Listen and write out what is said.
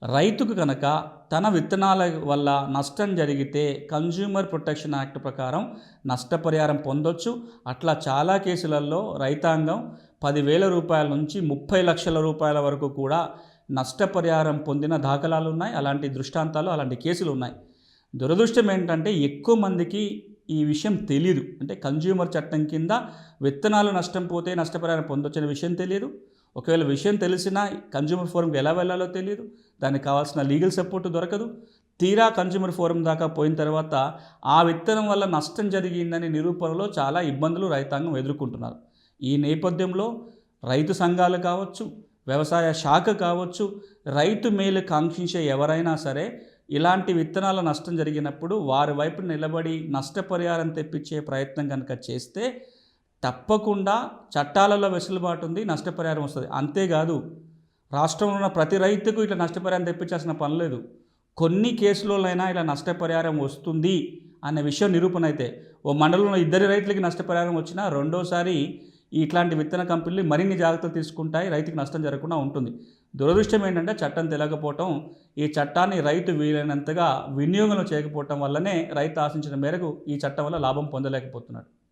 రైతుకు కనుక తన విత్తనాల వల్ల నష్టం జరిగితే కన్జ్యూమర్ ప్రొటెక్షన్ యాక్ట్ ప్రకారం నష్టపరిహారం పొందొచ్చు. అట్లా చాలా కేసులలో రైతాంగం 10,000 రూపాయల నుంచి 30 లక్షల రూపాయల వరకు కూడా నష్టపరిహారం పొందిన దాఖలాలు ఉన్నాయి. అలాంటి దృష్టాంతాలు, అలాంటి కేసులు ఉన్నాయి. దురదృష్టం ఏంటంటే ఎక్కువ మందికి ఈ విషయం తెలీదు. అంటే కన్జ్యూమర్ చట్టం కింద విత్తనాలు నష్టం పోతే నష్టపరిహారం పొందొచ్చనే విషయం తెలియదు. ఒకవేళ విషయం తెలిసినా కన్జ్యూమర్ ఫోరంకి ఎలా వెళ్ళాలో తెలియదు. దానికి కావాల్సిన లీగల్ సపోర్ట్ దొరకదు. తీరా కన్జ్యూమర్ ఫోరం దాకా పోయిన తర్వాత ఆ విత్తనం వల్ల నష్టం జరిగిందని నిరూపణలో చాలా ఇబ్బందులు రైతాంగం ఎదుర్కొంటున్నారు. ఈ నేపథ్యంలో రైతు సంఘాలు కావచ్చు, వ్యవసాయ శాఖ కావచ్చు, రైతు మేలు కాంక్షించే ఎవరైనా సరే ఇలాంటి విత్తనాల నష్టం జరిగినప్పుడు వారి వైపు నిలబడి నష్టపరిహారం తెప్పించే ప్రయత్నం కనుక చేస్తే తప్పకుండా చట్టాలలో వెసులుబాటు ఉంది, నష్టపరిహారం వస్తుంది. అంతేకాదు రాష్ట్రంలో ఉన్న ప్రతి రైతుకు ఇట్లా నష్టపరిహారం తెప్పించాల్సిన పని లేదు. కొన్ని కేసులైనా ఇలా నష్టపరిహారం వస్తుంది అనే విషయం నిరూపణ అయితే ఓ మండలంలో 2 రైతులకి నష్టపరిహారం వచ్చినా రెండోసారి ఇట్లాంటి విత్తన కంపెనీలు మరిన్ని జాగ్రత్తలు తీసుకుంటాయి, రైతుకి నష్టం జరగకుండా ఉంటుంది. దురదృష్టం ఏంటంటే చట్టం తెలియకపోవటం, ఈ చట్టాన్ని రైతు వీలైనంతగా వినియోగంలో చేయకపోవటం వల్లనే రైతు ఆశించిన మేరకు ఈ చట్టం వల్ల లాభం పొందలేకపోతున్నాడు.